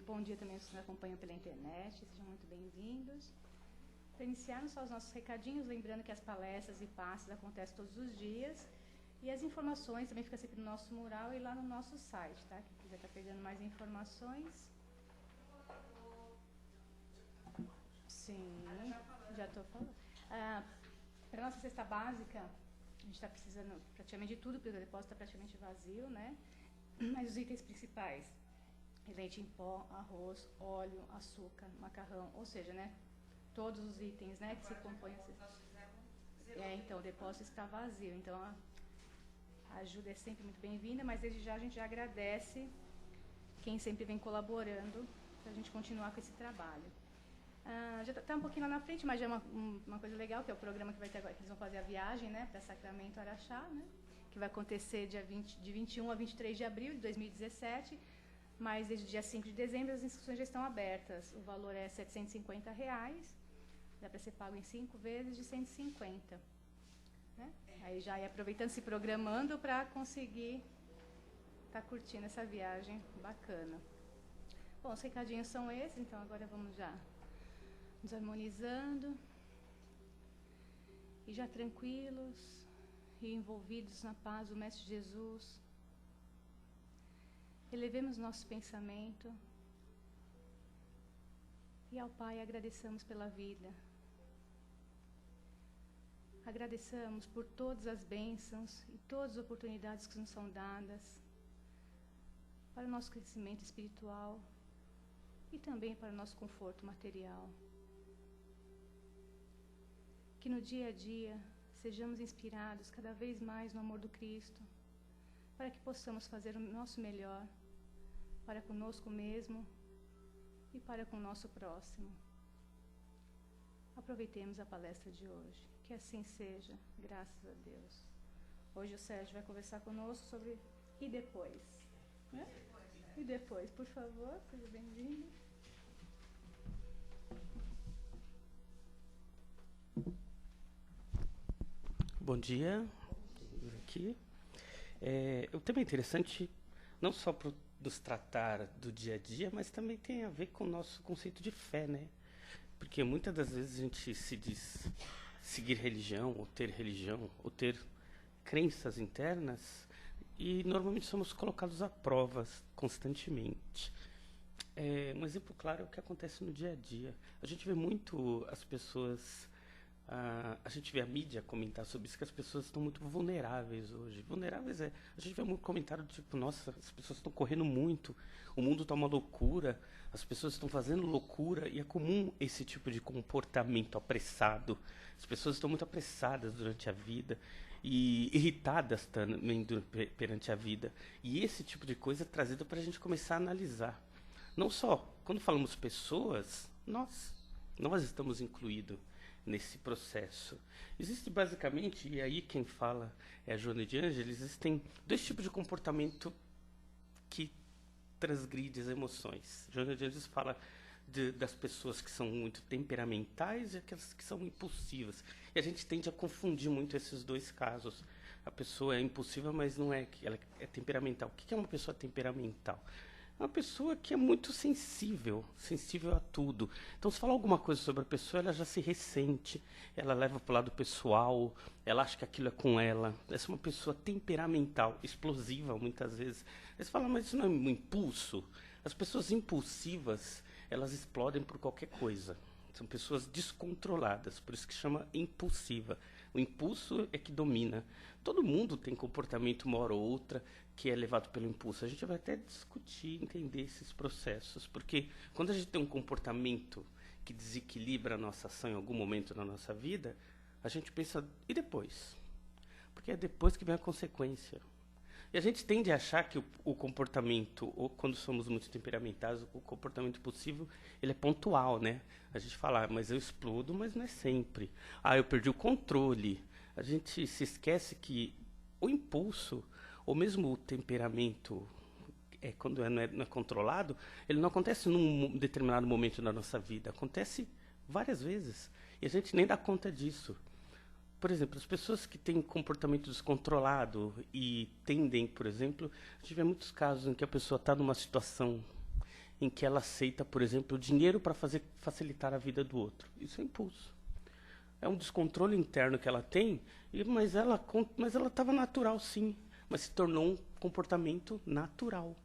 bom dia também aos que nos acompanham pela internet, sejam muito bem-vindos. Para iniciarmos só os nossos recadinhos, lembrando que as palestras e passes acontecem todos os dias, e as informações também ficam sempre no nosso mural e lá no nosso site, tá? Quem quiser estar pegando mais informações. Sim, já estou falando. Para a nossa cesta básica, a gente está precisando praticamente de tudo, porque o depósito está praticamente vazio, né? Mas os itens principais, leite em pó, arroz, óleo, açúcar, macarrão, ou seja, né? Todos os itens, né, que se compõem a cesta. Então o depósito está vazio, então a ajuda é sempre muito bem-vinda, mas desde já a gente já agradece quem sempre vem colaborando para a gente continuar com esse trabalho. Já está um pouquinho lá na frente, mas já é uma coisa legal, que é o programa que vai ter agora, que eles vão fazer a viagem, né, para Sacramento, Araxá, né, que vai acontecer de 21 a 23 de abril de 2017, mas desde o dia 5 de dezembro as inscrições já estão abertas. O valor é R$ 750, dá para ser pago em 5 vezes de 150. Né? Aí já ir aproveitando, se programando para conseguir estar curtindo essa viagem bacana. Bom, os recadinhos são esses, então agora vamos já nos harmonizando e já tranquilos e envolvidos na paz do Mestre Jesus. Elevemos nosso pensamento e ao Pai agradeçamos pela vida. Agradeçamos por todas as bênçãos e todas as oportunidades que nos são dadas para o nosso crescimento espiritual e também para o nosso conforto material. Que no dia a dia sejamos inspirados cada vez mais no amor do Cristo, para que possamos fazer o nosso melhor para conosco mesmo e para com o nosso próximo. Aproveitemos a palestra de hoje. Que assim seja, graças a Deus. Hoje o Sérgio vai conversar conosco sobre e depois. Né? E depois, por favor, seja bem-vindo. Bom dia. Aqui. O tema é interessante, não só para nos tratar do dia a dia, mas também tem a ver com o nosso conceito de fé, né? Porque muitas das vezes a gente se diz seguir religião, ou ter crenças internas, e normalmente somos colocados a provas constantemente. Um exemplo claro é o que acontece no dia a dia. A gente vê muito as pessoas... a gente vê a mídia comentar sobre isso, que as pessoas estão muito vulneráveis hoje. Vulneráveis a gente vê muito comentário do tipo, nossa, as pessoas estão correndo muito, o mundo está uma loucura, as pessoas estão fazendo loucura, e é comum esse tipo de comportamento apressado. As pessoas estão muito apressadas durante a vida e irritadas também perante a vida. E esse tipo de coisa é trazido para a gente começar a analisar. Não só, quando falamos pessoas, nós estamos incluídos nesse processo. Existe basicamente, e aí quem fala é a Joana de Ângeles, existem dois tipos de comportamento que transgride as emoções. Joana de Ângeles fala das pessoas que são muito temperamentais e aquelas que são impulsivas. E a gente tende a confundir muito esses dois casos. A pessoa é impulsiva, mas não é, ela é temperamental. O que é uma pessoa temperamental? É uma pessoa que é muito sensível a tudo. Então, se falar alguma coisa sobre a pessoa, ela já se ressente, ela leva para o lado pessoal, ela acha que aquilo é com ela. Essa é uma pessoa temperamental, explosiva, muitas vezes. Aí você fala, mas isso não é um impulso? As pessoas impulsivas, elas explodem por qualquer coisa. São pessoas descontroladas, por isso que chama impulsiva. O impulso é que domina. Todo mundo tem comportamento, uma hora ou outra, que é levado pelo impulso. A gente vai até discutir, entender esses processos, porque quando a gente tem um comportamento que desequilibra a nossa ação em algum momento na nossa vida, a gente pensa, e depois? Porque é depois que vem a consequência. E a gente tende a achar que o comportamento, ou quando somos muito temperamentais, o comportamento possível, ele é pontual, né? A gente fala, mas eu explodo, mas não é sempre. Eu perdi o controle. A gente se esquece que o impulso, ou mesmo o temperamento, quando não é controlado, ele não acontece num determinado momento da nossa vida. Acontece várias vezes. E a gente nem dá conta disso. Por exemplo, as pessoas que têm comportamento descontrolado e tendem, por exemplo, a gente vê muitos casos em que a pessoa está numa situação em que ela aceita, por exemplo, o dinheiro para facilitar a vida do outro. Isso é impulso. É um descontrole interno que ela tem, mas ela estava natural, sim, mas se tornou um comportamento natural.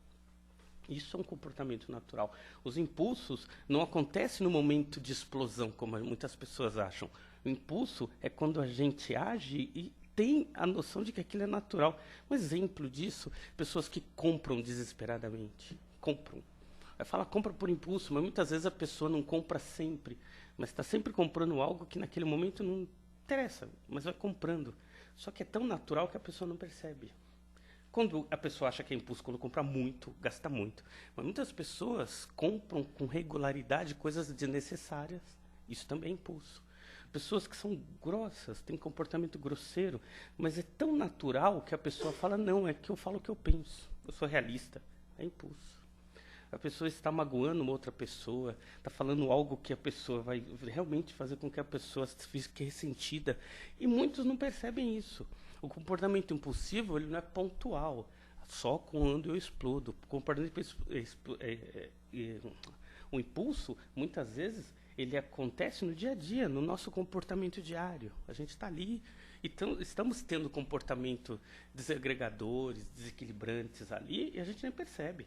Isso é um comportamento natural. Os impulsos não acontecem no momento de explosão, como muitas pessoas acham. O impulso é quando a gente age e tem a noção de que aquilo é natural. Um exemplo disso, pessoas que compram desesperadamente. Compram. Vai falar, compra por impulso, mas muitas vezes a pessoa não compra sempre. Mas está sempre comprando algo que naquele momento não interessa, mas vai comprando. Só que é tão natural que a pessoa não percebe. Quando a pessoa acha que é impulso, quando compra muito, gasta muito. Mas muitas pessoas compram com regularidade coisas desnecessárias. Isso também é impulso. Pessoas que são grossas, têm comportamento grosseiro, mas é tão natural que a pessoa fala, não, é que eu falo o que eu penso. Eu sou realista. É impulso. A pessoa está magoando uma outra pessoa, está falando algo que a pessoa vai realmente fazer com que a pessoa fique ressentida. E muitos não percebem isso. O comportamento impulsivo ele não é pontual, só quando eu explodo. O impulso, muitas vezes, ele acontece no dia a dia, no nosso comportamento diário. A gente está ali, então estamos tendo comportamento desagregadores, desequilibrantes ali, e a gente nem percebe.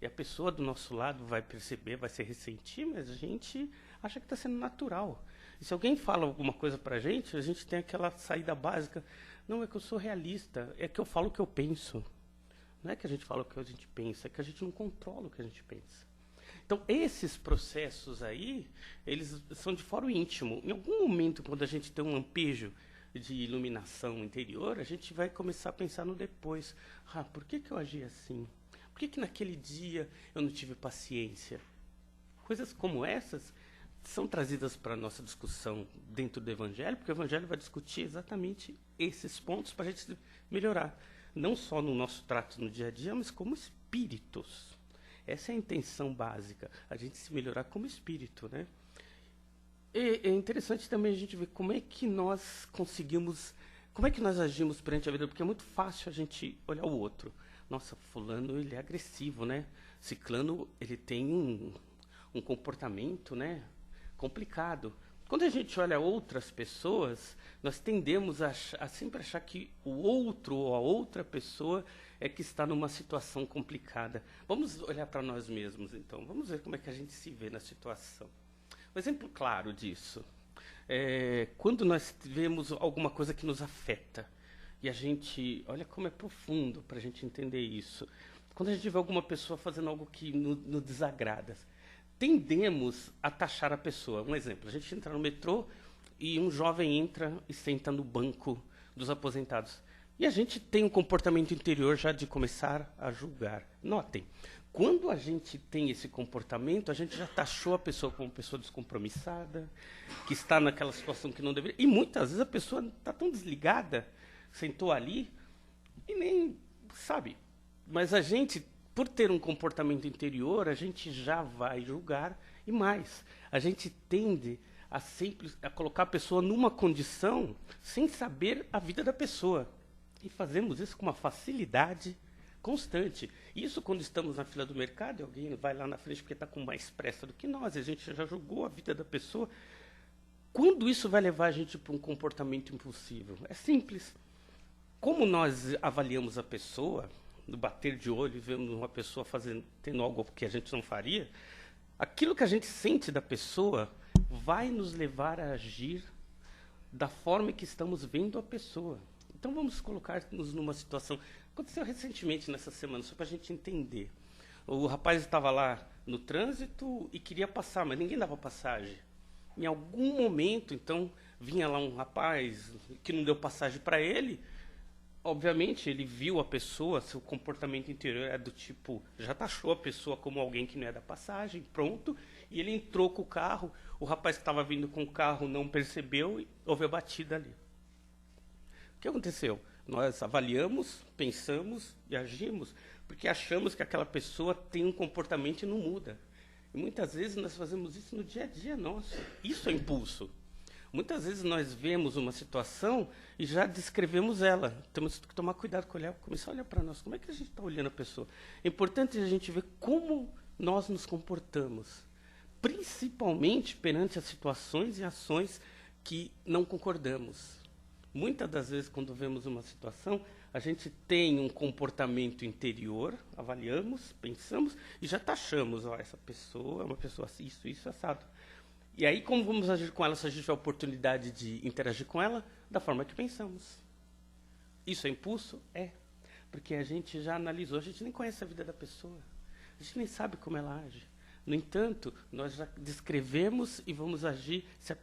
E a pessoa do nosso lado vai perceber, vai se ressentir, mas a gente acha que está sendo natural. E se alguém fala alguma coisa para a gente tem aquela saída básica. Não, é que eu sou realista, é que eu falo o que eu penso. Não é que a gente fala o que a gente pensa, é que a gente não controla o que a gente pensa. Então, esses processos aí, eles são de fora o íntimo. Em algum momento, quando a gente tem um lampejo de iluminação interior, a gente vai começar a pensar no depois. Ah, por que eu agi assim? Por que naquele dia eu não tive paciência? Coisas como essas são trazidas para a nossa discussão dentro do Evangelho, porque o Evangelho vai discutir exatamente esses pontos para a gente melhorar. Não só no nosso trato no dia a dia, mas como espíritos. Essa é a intenção básica, a gente se melhorar como espírito, né? E é interessante também a gente ver como é que nós conseguimos, como é que nós agimos perante a vida, porque é muito fácil a gente olhar o outro. Nossa, fulano, ele é agressivo, né? Ciclano, ele tem um comportamento, né, complicado. Quando a gente olha outras pessoas, nós tendemos a sempre achar que o outro ou a outra pessoa é que está numa situação complicada. Vamos olhar para nós mesmos, então. Vamos ver como é que a gente se vê na situação. Um exemplo claro disso é quando nós vemos alguma coisa que nos afeta. E a gente, olha como é profundo para a gente entender isso. Quando a gente vê alguma pessoa fazendo algo que nos desagrada, tendemos a taxar a pessoa. Um exemplo, a gente entra no metrô e um jovem entra e senta no banco dos aposentados. E a gente tem um comportamento interior já de começar a julgar. Notem, quando a gente tem esse comportamento, a gente já taxou a pessoa como uma pessoa descompromissada, que está naquela situação que não deveria. E muitas vezes a pessoa está tão desligada, sentou ali e nem sabe. Mas a gente, por ter um comportamento interior, a gente já vai julgar. E mais, a gente tende a colocar a pessoa numa condição sem saber a vida da pessoa. E fazemos isso com uma facilidade constante. Isso quando estamos na fila do mercado, e alguém vai lá na frente porque está com mais pressa do que nós, e a gente já julgou a vida da pessoa. Quando isso vai levar a gente para um comportamento impulsivo? É simples. Como nós avaliamos a pessoa, no bater de olho, vendo uma pessoa tendo algo que a gente não faria, aquilo que a gente sente da pessoa vai nos levar a agir da forma que estamos vendo a pessoa. Então vamos colocar-nos numa situação. Aconteceu recentemente nessa semana, só para a gente entender. O rapaz estava lá no trânsito e queria passar, mas ninguém dava passagem. Em algum momento, então, vinha lá um rapaz que não deu passagem para ele. Obviamente, ele viu a pessoa, seu comportamento interior é do tipo, já taxou a pessoa como alguém que não é da passagem, pronto, e ele entrou com o carro, o rapaz que estava vindo com o carro não percebeu e houve a batida ali. O que aconteceu? Nós avaliamos, pensamos e agimos, porque achamos que aquela pessoa tem um comportamento e não muda. E muitas vezes nós fazemos isso no dia a dia nosso. Isso é impulso. Muitas vezes nós vemos uma situação e já descrevemos ela. Temos que tomar cuidado com olhar, começar a olhar para nós. Como é que a gente está olhando a pessoa? É importante a gente ver como nós nos comportamos, principalmente perante as situações e ações que não concordamos. Muitas das vezes, quando vemos uma situação, a gente tem um comportamento interior, avaliamos, pensamos e já taxamos, essa pessoa é uma pessoa assim, isso, assado. E aí, como vamos agir com ela se a gente tiver a oportunidade de interagir com ela? Da forma que pensamos. Isso é impulso? É. Porque a gente já analisou, a gente nem conhece a vida da pessoa. A gente nem sabe como ela age. No entanto, nós já descrevemos e vamos agir. Se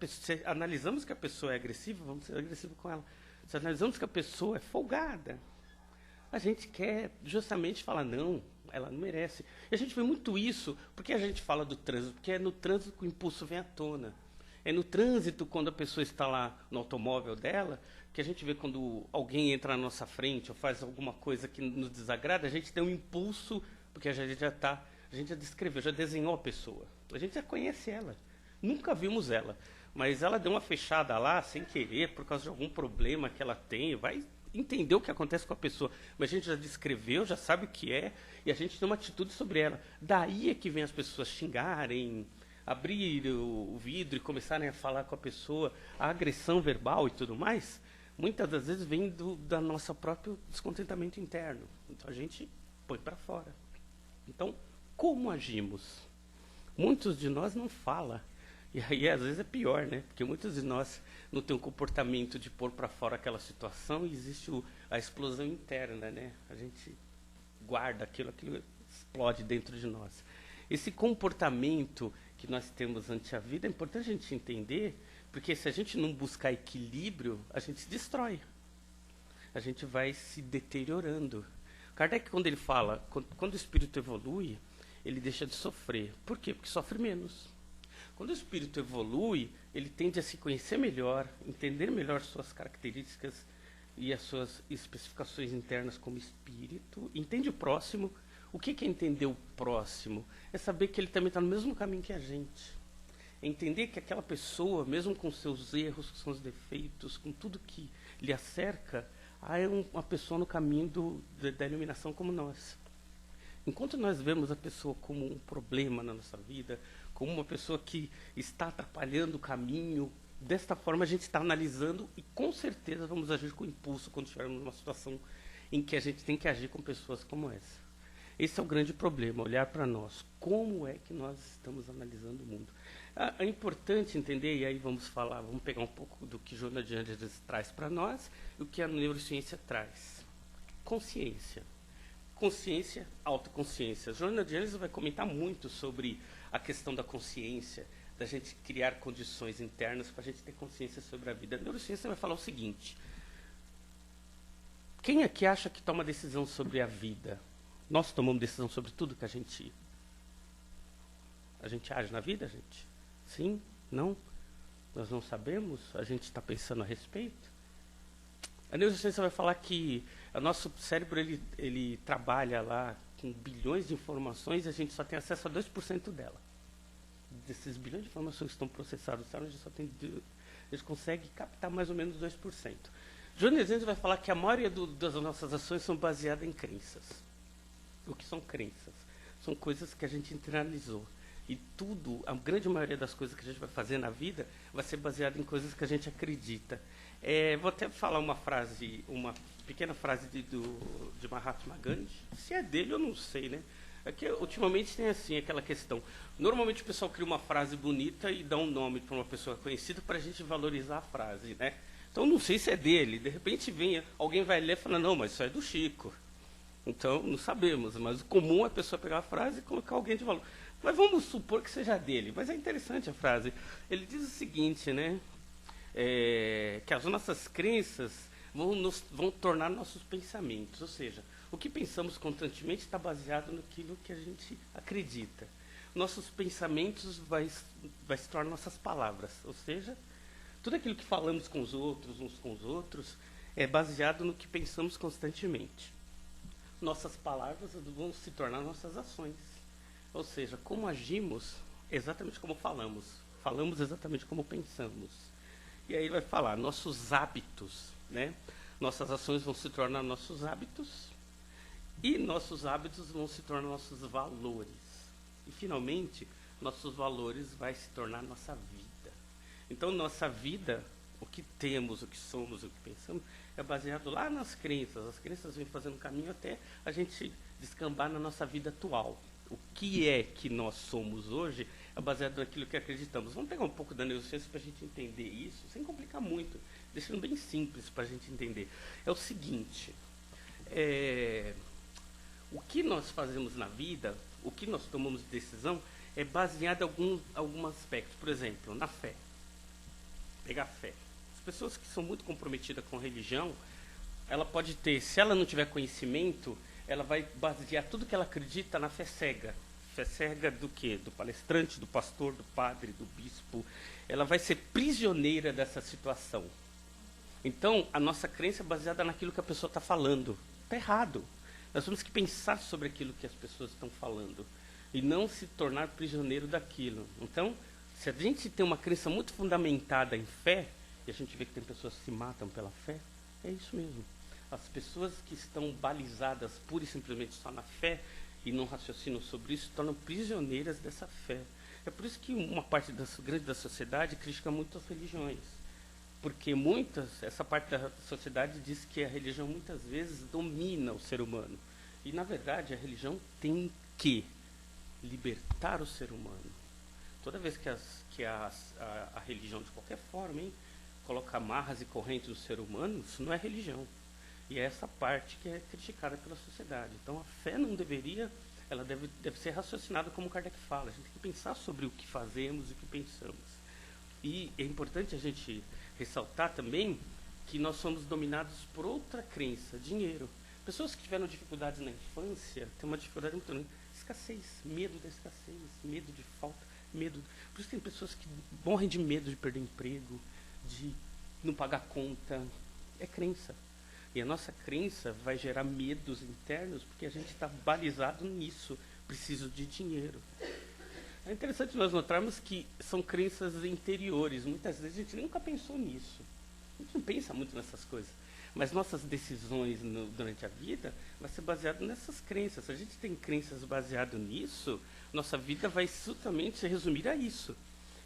analisamos que a pessoa é agressiva, vamos ser agressivos com ela. Se analisamos que a pessoa é folgada, a gente quer justamente falar, não, ela não merece. E a gente vê muito isso, porque a gente fala do trânsito, porque é no trânsito que o impulso vem à tona. É no trânsito, quando a pessoa está lá no automóvel dela, que a gente vê quando alguém entra na nossa frente ou faz alguma coisa que nos desagrada, a gente tem um impulso, porque a gente já descreveu, já desenhou a pessoa. A gente já conhece ela. Nunca vimos ela. Mas ela deu uma fechada lá, sem querer, por causa de algum problema que ela tem. Vai entender o que acontece com a pessoa. Mas a gente já descreveu, já sabe o que é, e a gente tem uma atitude sobre ela. Daí é que vem as pessoas xingarem, abrir o vidro e começarem a falar com a pessoa, a agressão verbal e tudo mais, muitas das vezes vem do nosso próprio descontentamento interno. Então a gente põe para fora. Então, como agimos? Muitos de nós não falam. E aí, às vezes, é pior, né? Porque muitos de nós não têm um comportamento de pôr para fora aquela situação e existe a explosão interna, né? A gente guarda aquilo explode dentro de nós. Esse comportamento que nós temos ante a vida é importante a gente entender, porque se a gente não buscar equilíbrio, a gente se destrói. A gente vai se deteriorando. Kardec, quando ele fala, quando o espírito evolui, ele deixa de sofrer. Por quê? Porque sofre menos. Quando o espírito evolui, ele tende a se conhecer melhor, entender melhor suas características e as suas especificações internas como espírito, entende o próximo. O que é entender o próximo? É saber que ele também está no mesmo caminho que a gente. É entender que aquela pessoa, mesmo com seus erros, com seus defeitos, com tudo que lhe acerca, é uma pessoa no caminho da iluminação como nós. Enquanto nós vemos a pessoa como um problema na nossa vida, como uma pessoa que está atrapalhando o caminho, desta forma a gente está analisando e com certeza vamos agir com impulso quando estivermos numa situação em que a gente tem que agir com pessoas como essa. Esse é o grande problema, olhar para nós. Como é que nós estamos analisando o mundo? É importante entender, e aí vamos pegar um pouco do que Joana de Ângeles traz para nós e o que a neurociência traz. Consciência. Consciência, autoconsciência. Joana de Ângeles vai comentar muito sobre a questão da consciência, da gente criar condições internas para a gente ter consciência sobre a vida. A neurociência vai falar o seguinte: quem aqui acha que toma decisão sobre a vida? Nós tomamos decisão sobre tudo que a gente age na vida, gente? Sim? Não? Nós não sabemos? A gente está pensando a respeito? A neurociência vai falar que o nosso cérebro ele trabalha lá com bilhões de informações e a gente só tem acesso a 2% dela. Desses bilhões de informações que estão processadas, a gente consegue captar mais ou menos 2%. Joana de Ângeles vai falar que a maioria das nossas ações são baseadas em crenças. O que são crenças? São coisas que a gente internalizou. E a grande maioria das coisas que a gente vai fazer na vida vai ser baseada em coisas que a gente acredita. Vou até falar uma pequena frase de Mahatma Gandhi. Se é dele, eu não sei, né? É que ultimamente tem assim, aquela questão. Normalmente o pessoal cria uma frase bonita e dá um nome para uma pessoa conhecida para a gente valorizar a frase, né? Então não sei se é dele. De repente alguém vai ler e fala, não, mas isso é do Chico. Então, não sabemos, mas o comum é a pessoa pegar a frase e colocar alguém de valor. Mas vamos supor que seja dele. Mas é interessante a frase. Ele diz o seguinte, né? Que as nossas crenças vão tornar nossos pensamentos. Ou seja, o que pensamos constantemente está baseado naquilo que a gente acredita. Nossos pensamentos vai se tornar nossas palavras. Ou seja, tudo aquilo que falamos com os outros, uns com os outros, é baseado no que pensamos constantemente. Nossas palavras vão se tornar nossas ações. Ou seja, como agimos, exatamente como falamos. Falamos exatamente como pensamos. E aí ele vai falar, nossos hábitos, né? Nossas ações vão se tornar nossos hábitos e nossos hábitos vão se tornar nossos valores. E, finalmente, nossos valores vai se tornar nossa vida. Então, nossa vida, o que temos, o que somos, o que pensamos, é baseado lá nas crenças. As crenças vêm fazendo caminho até a gente descambar na nossa vida atual. O que é que nós somos hoje é baseado naquilo que acreditamos. Vamos pegar um pouco da neurociência para a gente entender isso, sem complicar muito, deixando bem simples para a gente entender. É o seguinte, o que nós fazemos na vida, o que nós tomamos de decisão, é baseado em alguns aspectos. Por exemplo, na fé. Pegar fé. As pessoas que são muito comprometidas com a religião, ela pode ter, se ela não tiver conhecimento, ela vai basear tudo que ela acredita na fé cega. Fé cega do quê? Do palestrante, do pastor, do padre, do bispo. Ela vai ser prisioneira dessa situação. Então, a nossa crença é baseada naquilo que a pessoa está falando. Está errado. Nós temos que pensar sobre aquilo que as pessoas estão falando e não se tornar prisioneiro daquilo. Então, se a gente tem uma crença muito fundamentada em fé, e a gente vê que tem pessoas que se matam pela fé, é isso mesmo. As pessoas que estão balizadas pura e simplesmente só na fé e não raciocinam sobre isso, se tornam prisioneiras dessa fé. É por isso que uma parte grande da sociedade critica muito as religiões. Porque essa parte da sociedade diz que a religião muitas vezes domina o ser humano. E, na verdade, a religião tem que libertar o ser humano. Toda vez que a religião, de qualquer forma, coloca amarras e correntes no ser humano, isso não é religião. E é essa parte que é criticada pela sociedade. Então, a fé não deveria, ela deve ser raciocinada como Kardec fala. A gente tem que pensar sobre o que fazemos e o que pensamos. E é importante a gente ressaltar também que nós somos dominados por outra crença, dinheiro. Pessoas que tiveram dificuldades na infância têm uma dificuldade muito grande. Escassez, medo da escassez, medo de falta, medo. Por isso tem pessoas que morrem de medo de perder emprego, de não pagar conta. É crença. E a nossa crença vai gerar medos internos porque a gente está balizado nisso. Preciso de dinheiro. É interessante nós notarmos que são crenças interiores. Muitas vezes a gente nunca pensou nisso. A gente não pensa muito nessas coisas. Mas nossas decisões durante a vida vai ser baseado nessas crenças. Se a gente tem crenças baseadas nisso, nossa vida vai absolutamente se resumir a isso.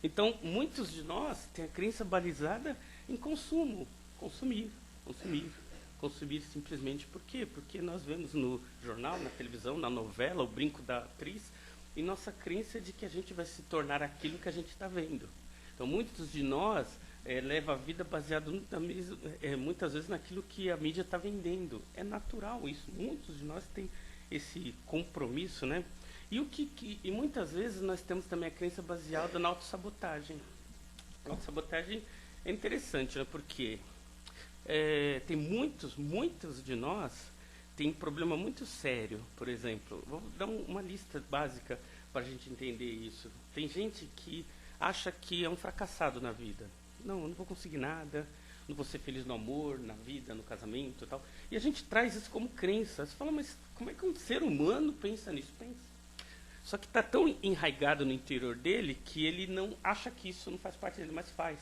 Então, muitos de nós têm a crença balizada em consumo. Consumir simplesmente por quê? Porque nós vemos no jornal, na televisão, na novela, o brinco da atriz, e nossa crença é de que a gente vai se tornar aquilo que a gente está vendo. Então, muitos de nós levam a vida baseada muitas vezes naquilo que a mídia está vendendo. É natural isso. Muitos de nós têm esse compromisso, né? E muitas vezes nós temos também a crença baseada na autossabotagem. A autossabotagem é interessante, né? Porque tem muitos de nós tem um problema muito sério. Por exemplo, vou dar uma lista básica para a gente entender isso. Tem gente que acha que é um fracassado na vida. Não, eu não vou conseguir nada, não vou ser feliz no amor, na vida, no casamento e tal. E a gente traz isso como crença. Você fala, mas como é que um ser humano pensa nisso? Pensa. Só que está tão enraizado no interior dele que ele não acha que isso não faz parte dele, mas faz.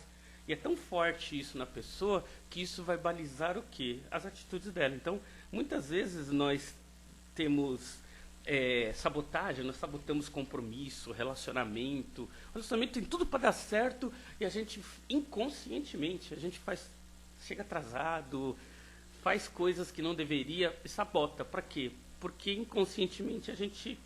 E é tão forte isso na pessoa que isso vai balizar o quê? As atitudes dela. Então, muitas vezes nós temos sabotagem, nós sabotamos compromisso, relacionamento. O relacionamento tem tudo para dar certo e a gente, inconscientemente, chega atrasado, faz coisas que não deveria e sabota. Para quê? Porque inconscientemente a gente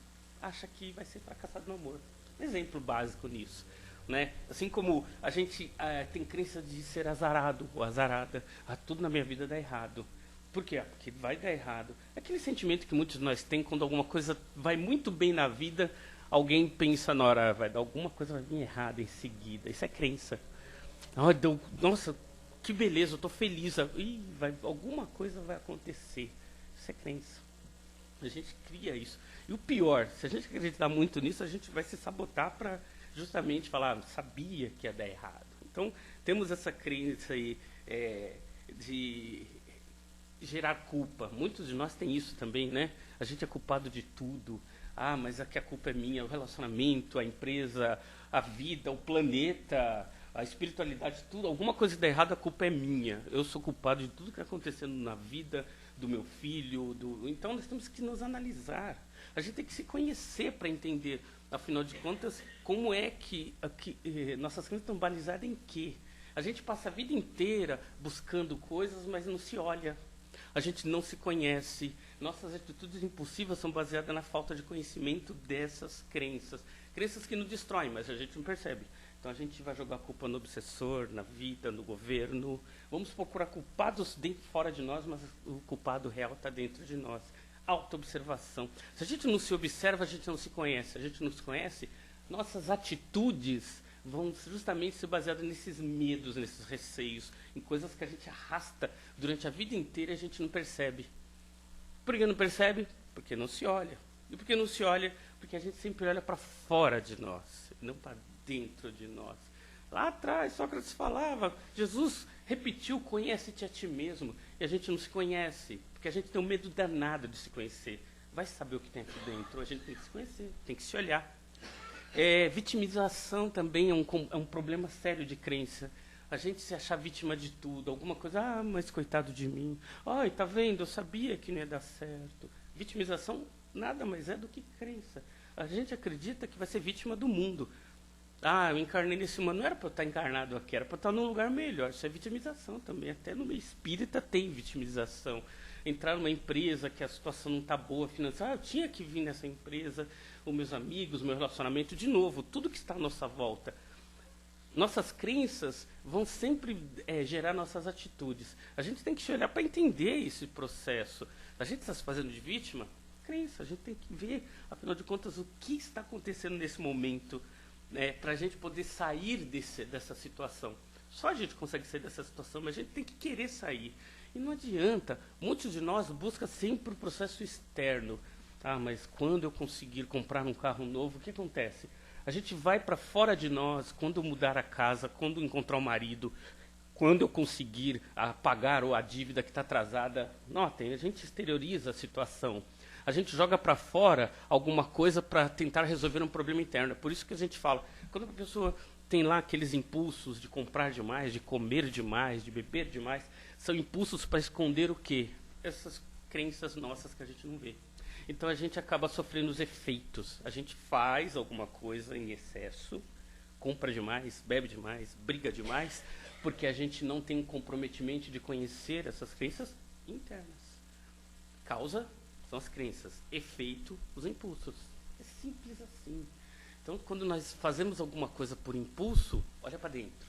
acha que vai ser fracassado no amor. Um exemplo básico nisso. Né? Assim como a gente tem crença de ser azarado ou azarada, tudo na minha vida dá errado. Por quê? Porque vai dar errado. Aquele sentimento que muitos de nós têm quando alguma coisa vai muito bem na vida, alguém pensa na hora, alguma coisa vai vir errada em seguida. Isso é crença. Nossa, que beleza, eu estou feliz. Alguma coisa vai acontecer. Isso é crença. A gente cria isso. E o pior, se a gente acreditar muito nisso, a gente vai se sabotar para justamente falar, sabia que ia dar errado. Então, temos essa crença aí de gerar culpa. Muitos de nós têm isso também, né? A gente é culpado de tudo. Mas aqui a culpa é minha, o relacionamento, a empresa, a vida, o planeta, a espiritualidade, tudo. Alguma coisa que dá errado, a culpa é minha. Eu sou culpado de tudo que está acontecendo na vida, do meu filho. Então, nós temos que nos analisar. A gente tem que se conhecer para entender, afinal de contas, como é que nossas crenças estão balizadas em quê? A gente passa a vida inteira buscando coisas, mas não se olha. A gente não se conhece. Nossas atitudes impulsivas são baseadas na falta de conhecimento dessas crenças. Crenças que nos destroem, mas a gente não percebe. Então a gente vai jogar a culpa no obsessor, na vida, no governo. Vamos procurar culpados dentro e fora de nós, mas o culpado real está dentro de nós. Autoobservação. Se a gente não se observa, a gente não se conhece. Se a gente não se conhece, nossas atitudes vão justamente ser baseadas nesses medos, nesses receios, em coisas que a gente arrasta durante a vida inteira e a gente não percebe. Por que não percebe? Porque não se olha. E por que não se olha? Porque a gente sempre olha para fora de nós, não para dentro de nós. Lá atrás, Sócrates falava, Jesus repetiu, conhece-te a ti mesmo. E a gente não se conhece, porque a gente tem um medo danado de se conhecer. Vai saber o que tem aqui dentro, a gente tem que se conhecer, tem que se olhar. Vitimização também é um problema sério de crença. A gente se achar vítima de tudo, alguma coisa, mas coitado de mim. Ai, tá vendo, eu sabia que não ia dar certo. Vitimização nada mais é do que crença. A gente acredita que vai ser vítima do mundo. Eu encarnei nesse mundo, não era para eu estar encarnado aqui, era para eu estar num lugar melhor. Isso é vitimização também, até no meio espírita tem vitimização. Entrar numa empresa que a situação não está boa financeira, eu tinha que vir nessa empresa, os meus amigos, o meu relacionamento, de novo, tudo que está à nossa volta. Nossas crenças vão sempre gerar nossas atitudes. A gente tem que se olhar para entender esse processo. A gente está se fazendo de vítima? Crença, a gente tem que ver, afinal de contas, o que está acontecendo nesse momento, para a gente poder sair dessa situação. Só a gente consegue sair dessa situação, mas a gente tem que querer sair. E não adianta, muitos de nós buscam sempre o processo externo. Mas quando eu conseguir comprar um carro novo, o que acontece? A gente vai para fora de nós, quando eu mudar a casa, quando eu encontrar o marido, quando eu conseguir pagar a dívida que está atrasada. Notem, a gente exterioriza a situação. A gente joga para fora alguma coisa para tentar resolver um problema interno. É por isso que a gente fala, quando a pessoa tem lá aqueles impulsos de comprar demais, de comer demais, de beber demais, são impulsos para esconder o quê? Essas crenças nossas que a gente não vê. Então a gente acaba sofrendo os efeitos. A gente faz alguma coisa em excesso, compra demais, bebe demais, briga demais, porque a gente não tem um comprometimento de conhecer essas crenças internas. Causa são as crenças, efeito, os impulsos. É simples assim. Então, quando nós fazemos alguma coisa por impulso, olha para dentro.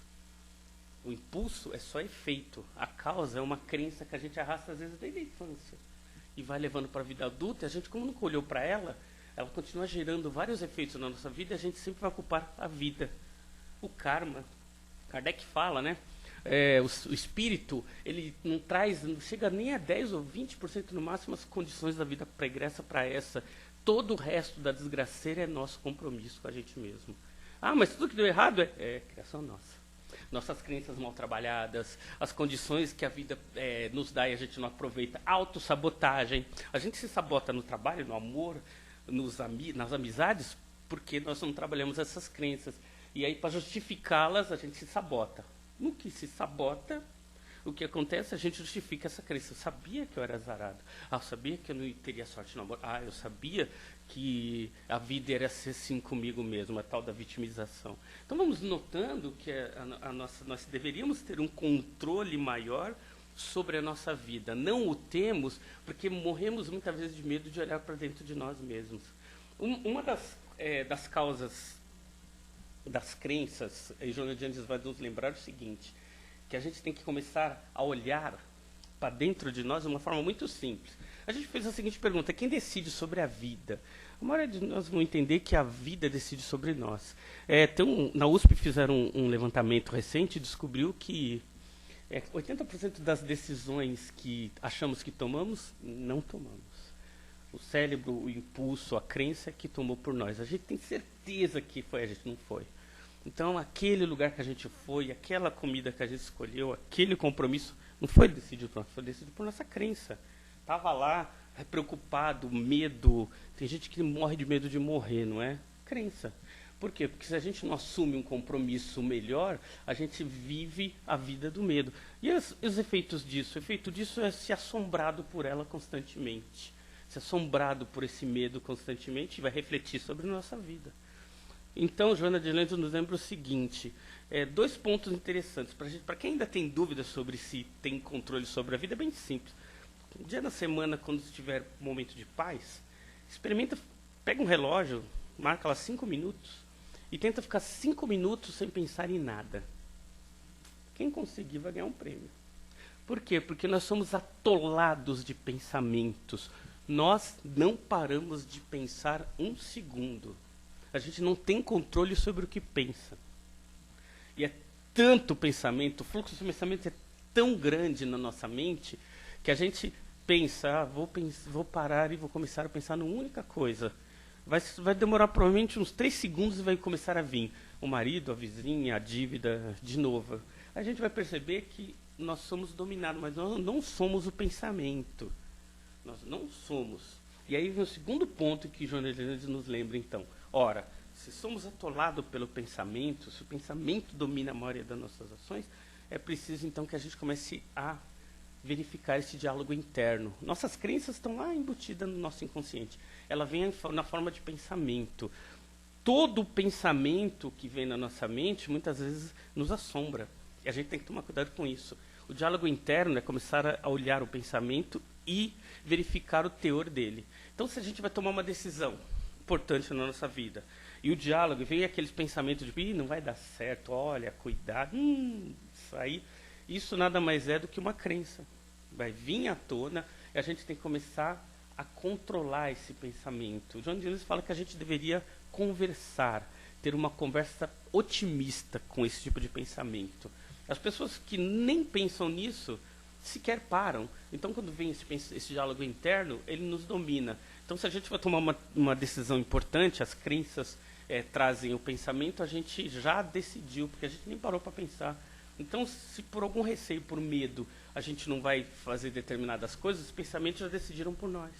O impulso é só efeito. A causa é uma crença que a gente arrasta, às vezes, desde a infância. E vai levando para a vida adulta, e a gente, como nunca olhou para ela continua gerando vários efeitos na nossa vida, e a gente sempre vai ocupar a vida. O karma, Kardec fala, né? O espírito, ele não chega nem a 10 ou 20% no máximo as condições da vida pregressa para essa. Todo o resto da desgraceira é nosso compromisso com a gente mesmo. Mas tudo que deu errado é criação nossa. Nossas crenças mal trabalhadas, as condições que a vida nos dá e a gente não aproveita, autossabotagem. A gente se sabota no trabalho, no amor, nas amizades, porque nós não trabalhamos essas crenças. E aí, para justificá-las, a gente se sabota. No que se sabota, o que acontece, a gente justifica essa crença. Eu sabia que eu era azarado. Eu sabia que eu não teria sorte no amor. Eu sabia que a vida era ser assim comigo mesmo, a tal da vitimização. Então vamos notando que nós deveríamos ter um controle maior sobre a nossa vida. Não o temos, porque morremos muitas vezes de medo de olhar para dentro de nós mesmos. Uma das causas das crenças, e Joana de Andes vai nos lembrar o seguinte, que a gente tem que começar a olhar para dentro de nós de uma forma muito simples. A gente fez a seguinte pergunta: quem decide sobre a vida? A maioria de nós vão entender que a vida decide sobre nós. Na USP fizeram um levantamento recente e descobriu que 80% das decisões que achamos que tomamos, não tomamos. O cérebro, o impulso, a crença é que tomou por nós. A gente tem certeza que foi, a gente não foi. Então, aquele lugar que a gente foi, aquela comida que a gente escolheu, aquele compromisso, não foi decidido por nós, foi decidido por nossa crença. Estava lá, preocupado, medo. Tem gente que morre de medo de morrer, não é? Crença. Por quê? Porque se a gente não assume um compromisso melhor, a gente vive a vida do medo. E os efeitos disso? O efeito disso é ser assombrado por ela constantemente. Ser assombrado por esse medo constantemente e vai refletir sobre a nossa vida. Então, Joana de Ângeles nos lembra o seguinte, 2 pontos interessantes. Para quem ainda tem dúvidas sobre se tem controle sobre a vida, é bem simples. Um dia na semana, quando estiver um momento de paz, experimenta, pega um relógio, marca lá 5 minutos, e tenta ficar 5 minutos sem pensar em nada. Quem conseguir vai ganhar um prêmio. Por quê? Porque nós somos atolados de pensamentos. Nós não paramos de pensar um segundo. A gente não tem controle sobre o que pensa. E é tanto pensamento, o fluxo de pensamento é tão grande na nossa mente, que a gente pensa, vou parar e vou começar a pensar numa única coisa. Vai demorar provavelmente uns 3 segundos e vai começar a vir o marido, a vizinha, a dívida, de novo. A gente vai perceber que nós somos dominados, mas nós não somos o pensamento. Nós não somos. E aí vem o segundo ponto que Joana de Ângeles nos lembra, então. Ora, se somos atolados pelo pensamento, se o pensamento domina a maioria das nossas ações, é preciso, então, que a gente comece a verificar esse diálogo interno. Nossas crenças estão lá embutidas no nosso inconsciente. Ela vem na forma de pensamento. Todo pensamento que vem na nossa mente, muitas vezes, nos assombra. E a gente tem que tomar cuidado com isso. O diálogo interno é começar a olhar o pensamento e verificar o teor dele. Então, se a gente vai tomar uma decisão importante na nossa vida, e o diálogo, vem aqueles pensamentos de, não vai dar certo, olha, cuidado, isso nada mais é do que uma crença. Vai vir à tona e a gente tem que começar a controlar esse pensamento. Joana de Ângeles fala que a gente deveria conversar, ter uma conversa otimista com esse tipo de pensamento. As pessoas que nem pensam nisso, sequer param. Então, quando vem esse diálogo interno, ele nos domina. Então, se a gente vai tomar uma decisão importante, as crenças trazem o pensamento, a gente já decidiu, porque a gente nem parou para pensar. Então, se por algum receio, por medo, a gente não vai fazer determinadas coisas, os pensamentos já decidiram por nós.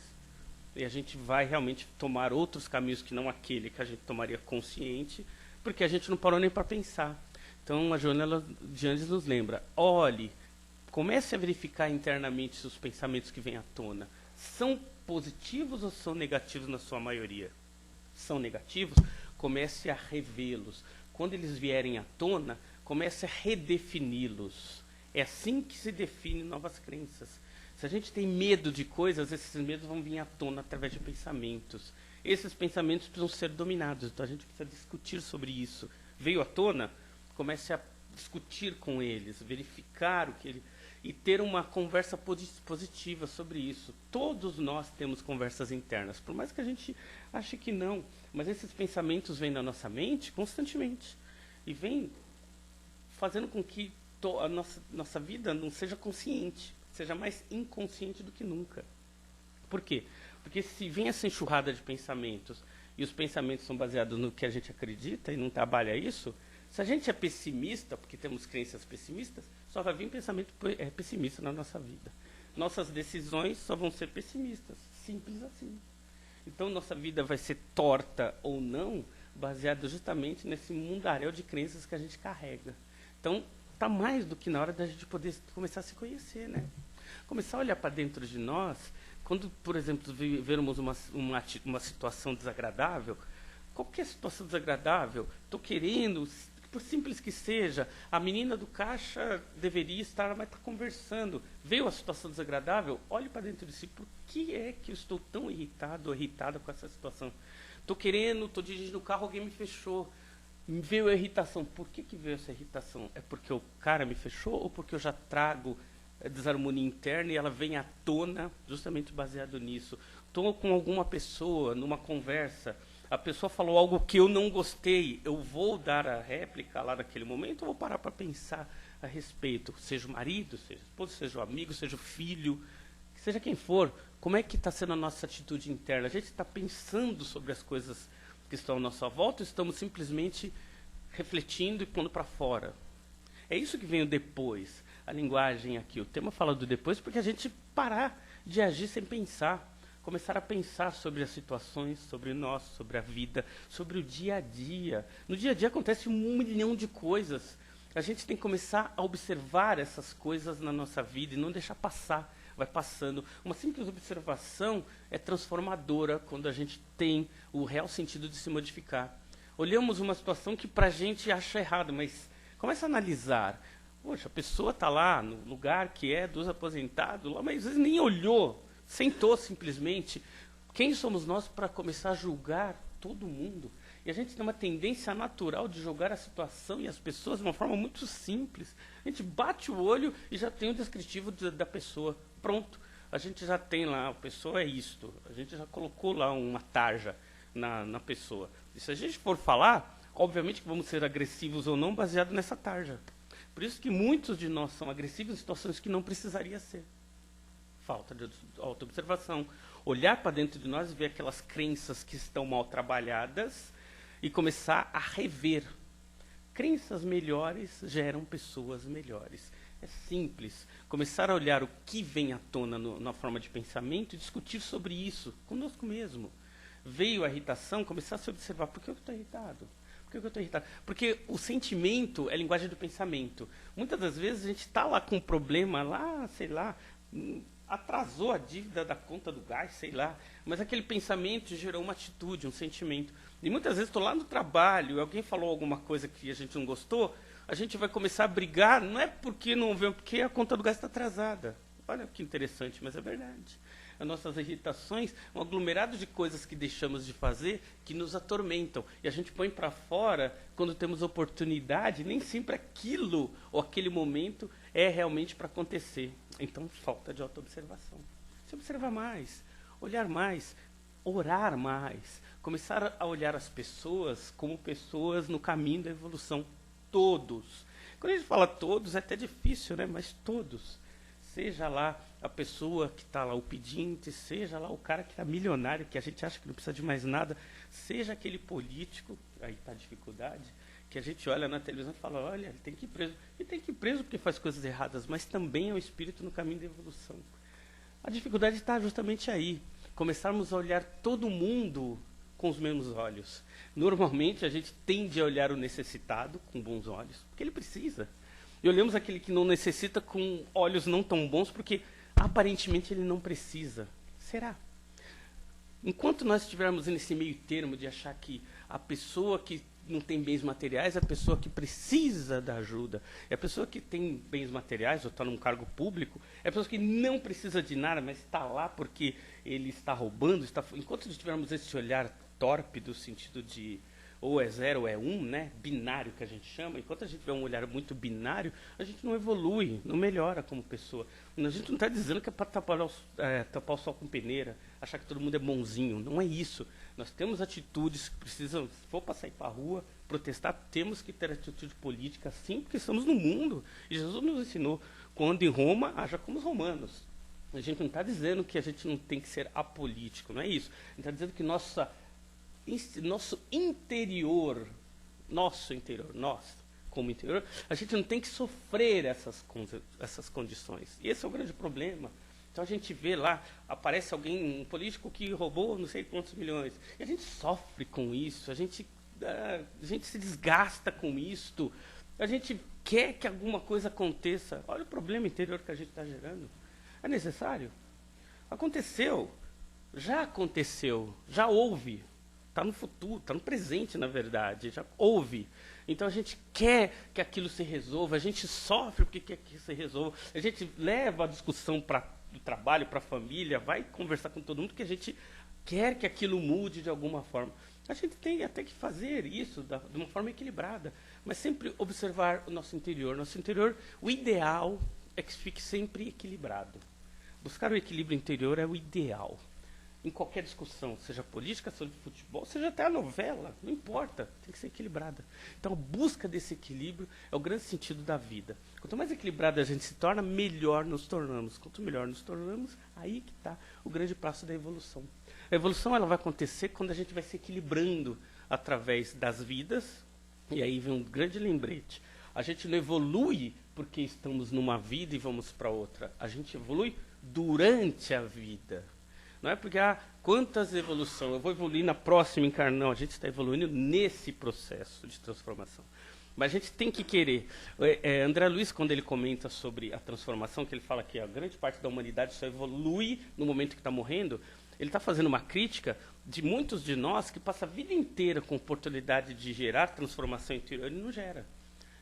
E a gente vai realmente tomar outros caminhos que não aquele que a gente tomaria consciente, porque a gente não parou nem para pensar. Então, a Joana de Ângeles nos lembra, olhe, comece a verificar internamente se os pensamentos que vêm à tona são positivos ou são negativos na sua maioria. São negativos? Comece a revê-los. Quando eles vierem à tona, comece a redefini-los. É assim que se define novas crenças. Se a gente tem medo de coisas, esses medos vão vir à tona através de pensamentos. Esses pensamentos precisam ser dominados, então a gente precisa discutir sobre isso. Veio à tona, comece a discutir com eles, verificar o que ele... e ter uma conversa positiva sobre isso. Todos nós temos conversas internas, por mais que a gente ache que não, mas esses pensamentos vêm na nossa mente constantemente e vêm fazendo com que a nossa vida não seja consciente, seja mais inconsciente do que nunca. Por quê? Porque se vem essa enxurrada de pensamentos e os pensamentos são baseados no que a gente acredita e não trabalha isso, se a gente é pessimista, porque temos crenças pessimistas, só vai vir pensamento pessimista na nossa vida. Nossas decisões só vão ser pessimistas, simples assim. Então, nossa vida vai ser torta ou não, baseada justamente nesse mundaréu de crenças que a gente carrega. Então, está mais do que na hora da gente poder começar a se conhecer, né? Começar a olhar para dentro de nós, quando, por exemplo, vermos uma situação desagradável, qualquer situação desagradável, estou querendo, por simples que seja, a menina do caixa deveria estar, mas está conversando. Veio a situação desagradável, olhe para dentro de si, por que é que eu estou tão irritado ou irritada com essa situação? Estou dirigindo o carro, alguém me fechou. Veio a irritação. Por que veio essa irritação? É porque o cara me fechou ou porque eu já trago desarmonia interna e ela vem à tona justamente baseado nisso? Estou com alguma pessoa numa conversa, a pessoa falou algo que eu não gostei, eu vou dar a réplica lá naquele momento ou vou parar para pensar a respeito? Seja o marido, seja o esposo, seja o amigo, seja o filho, seja quem for, como é que está sendo a nossa atitude interna? A gente está pensando sobre as coisas que estão à nossa volta, estamos simplesmente refletindo e pondo para fora. É isso que vem o depois, a linguagem aqui. O tema fala do depois porque a gente parar de agir sem pensar. começar a pensar sobre as situações, sobre nós, sobre a vida, sobre o dia a dia. No dia a dia acontece 1 milhão de coisas. A gente tem que começar a observar essas coisas na nossa vida e não deixar passar. Vai passando. Uma simples observação é transformadora quando a gente tem o real sentido de se modificar. Olhamos uma situação que para a gente acha errado, mas começa a analisar. Poxa, a pessoa está lá no lugar que é dos aposentados, lá, mas às vezes nem olhou, sentou simplesmente. Quem somos nós para começar a julgar todo mundo? E a gente tem uma tendência natural de julgar a situação e as pessoas de uma forma muito simples. A gente bate o olho e já tem o descritivo da pessoa. Pronto, a gente já tem lá, a pessoa é isto. A gente já colocou lá uma tarja na pessoa. E se a gente for falar, obviamente que vamos ser agressivos ou não baseado nessa tarja. Por isso que muitos de nós são agressivos em situações que não precisaria ser. Falta de autoobservação. Olhar para dentro de nós e ver aquelas crenças que estão mal trabalhadas e começar a rever. Crenças melhores geram pessoas melhores. É simples. Começar a olhar o que vem à tona na forma de pensamento e discutir sobre isso conosco mesmo. Veio a irritação, começar a se observar. Por que eu estou irritado? Por que eu estou irritado? Porque o sentimento é linguagem do pensamento. Muitas das vezes a gente está lá com um problema, lá, sei lá, atrasou a dívida da conta do gás, sei lá. Mas aquele pensamento gerou uma atitude, um sentimento. E muitas vezes estou lá no trabalho, alguém falou alguma coisa que a gente não gostou, a gente vai começar a brigar, não é porque não vê, porque a conta do gás está atrasada. Olha que interessante, mas é verdade. As nossas irritações, um aglomerado de coisas que deixamos de fazer, que nos atormentam. E a gente põe para fora, quando temos oportunidade, nem sempre aquilo ou aquele momento é realmente para acontecer. Então, falta de autoobservação. Se observar mais, olhar mais, orar mais, começar a olhar as pessoas como pessoas no caminho da evolução. Todos. Quando a gente fala todos, é até difícil, né? Mas todos. Seja lá a pessoa que está lá, o pedinte, seja lá o cara que está milionário, que a gente acha que não precisa de mais nada, seja aquele político, aí está a dificuldade, que a gente olha na televisão e fala, olha, ele tem que ir preso. E tem que ir preso porque faz coisas erradas, mas também é o espírito no caminho da evolução. A dificuldade está justamente aí. Começarmos a olhar todo mundo com os mesmos olhos. Normalmente a gente tende a olhar o necessitado com bons olhos, porque ele precisa. E olhamos aquele que não necessita com olhos não tão bons, porque aparentemente ele não precisa. Será? Enquanto nós estivermos nesse meio termo de achar que a pessoa que não tem bens materiais é a pessoa que precisa da ajuda, é a pessoa que tem bens materiais ou está num cargo público, é a pessoa que não precisa de nada, mas está lá porque ele está roubando. Enquanto tivermos esse olhar torpe do sentido de ou é 0 ou é 1, né? Binário que a gente chama. Enquanto a gente tiver um olhar muito binário, a gente não evolui, não melhora como pessoa. A gente não está dizendo que é para tapar o sol com peneira, achar que todo mundo é bonzinho. Não é isso. Nós temos atitudes que precisam, se for para sair para a rua, protestar, temos que ter atitude política sim, porque estamos no mundo. E Jesus nos ensinou, quando em Roma, haja como os romanos. A gente não está dizendo que a gente não tem que ser apolítico, não é isso. A gente está dizendo que nosso interior, nós como interior, a gente não tem que sofrer essas condições. E esse é o grande problema. Então a gente vê lá, aparece alguém, um político que roubou não sei quantos milhões. E a gente sofre com isso, a gente se desgasta com isto, a gente quer que alguma coisa aconteça. Olha o problema interior que a gente está gerando. É necessário? Aconteceu, já houve. Está no futuro, está no presente, na verdade, já houve. Então a gente quer que aquilo se resolva, a gente sofre porque quer que se resolva, a gente leva a discussão para o trabalho, para a família, vai conversar com todo mundo, porque a gente quer que aquilo mude de alguma forma. A gente tem até que fazer isso de uma forma equilibrada, mas sempre observar o nosso interior. Nosso interior, o ideal é que fique sempre equilibrado. Buscar o equilíbrio interior é o ideal. Em qualquer discussão, seja política, seja futebol, seja até a novela, não importa, tem que ser equilibrada. Então, a busca desse equilíbrio é o grande sentido da vida. Quanto mais equilibrada a gente se torna, melhor nos tornamos. Quanto melhor nos tornamos, aí que está o grande passo da evolução. A evolução ela vai acontecer quando a gente vai se equilibrando através das vidas, e aí vem um grande lembrete. A gente não evolui porque estamos numa vida e vamos para outra. A gente evolui durante a vida. Não é porque, quantas evolução, eu vou evoluir na próxima encarnação. Não, a gente está evoluindo nesse processo de transformação. Mas a gente tem que querer. André Luiz, quando ele comenta sobre a transformação, que ele fala que a grande parte da humanidade só evolui no momento que está morrendo, ele está fazendo uma crítica de muitos de nós que passam a vida inteira com oportunidade de gerar transformação interior e não gera.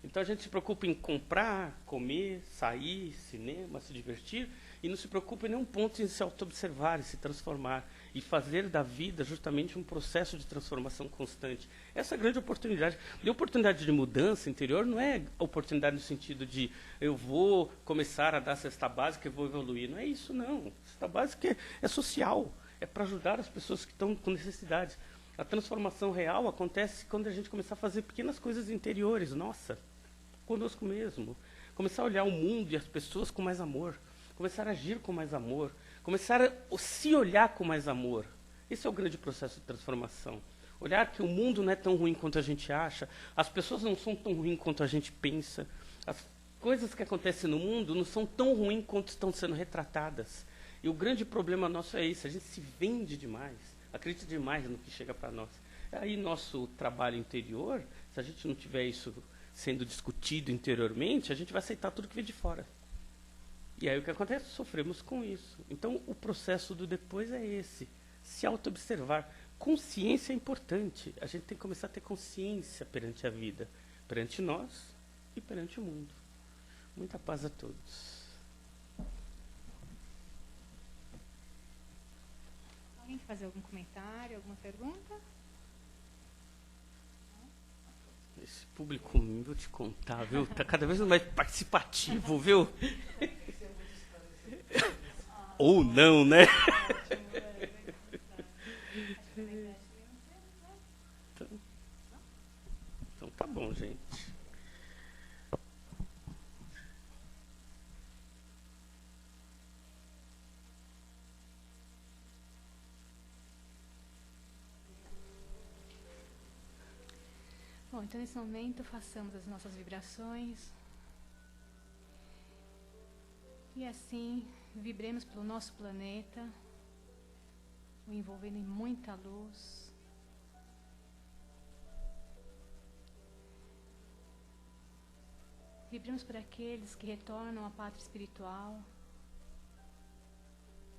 Então a gente se preocupa em comprar, comer, sair, cinema, se divertir, e não se preocupa em nenhum ponto em se auto-observar, em se transformar, e fazer da vida justamente um processo de transformação constante. Essa é a grande oportunidade. E a oportunidade de mudança interior não é oportunidade no sentido de eu vou começar a dar cesta básica e vou evoluir. Não é isso, não. Cesta básica é social, é para ajudar as pessoas que estão com necessidade. A transformação real acontece quando a gente começar a fazer pequenas coisas interiores, nossa, conosco mesmo. Começar a olhar o mundo e as pessoas com mais amor. Começar a agir com mais amor. Começar a se olhar com mais amor. Esse é o grande processo de transformação. Olhar que o mundo não é tão ruim quanto a gente acha. As pessoas não são tão ruins quanto a gente pensa. As coisas que acontecem no mundo não são tão ruins quanto estão sendo retratadas. E o grande problema nosso é isso. A gente se vende demais. Acredita demais no que chega para nós. Aí nosso trabalho interior, se a gente não tiver isso sendo discutido interiormente, a gente vai aceitar tudo que vem de fora. E aí o que acontece? Sofremos com isso. Então o processo do depois é esse. Se auto-observar. Consciência é importante. A gente tem que começar a ter consciência perante a vida. Perante nós e perante o mundo. Muita paz a todos. Alguém quer fazer algum comentário, alguma pergunta? Esse público, vou te contar, viu? Tá cada vez mais participativo, viu? Ou não, né? Então tá bom, gente. Bom, então nesse momento façamos as nossas vibrações. E assim, vibremos pelo nosso planeta, o envolvendo em muita luz. Vibremos por aqueles que retornam à pátria espiritual,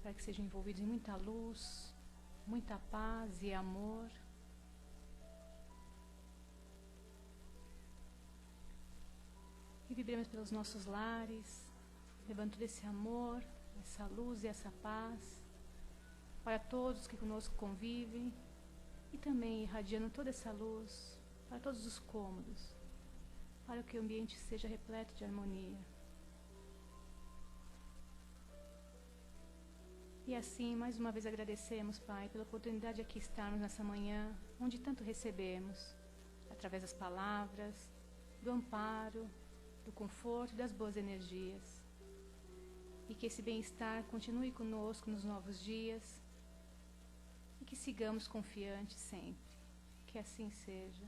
para que sejam envolvidos em muita luz, muita paz e amor. E vibremos pelos nossos lares, levando todo esse amor, essa luz e essa paz para todos que conosco convivem e também irradiando toda essa luz para todos os cômodos, para que o ambiente seja repleto de harmonia. E assim, mais uma vez agradecemos, Pai, pela oportunidade de aqui estarmos nessa manhã, onde tanto recebemos, através das palavras, do amparo, do conforto e das boas energias. E que esse bem-estar continue conosco nos novos dias e que sigamos confiantes sempre. Que assim seja.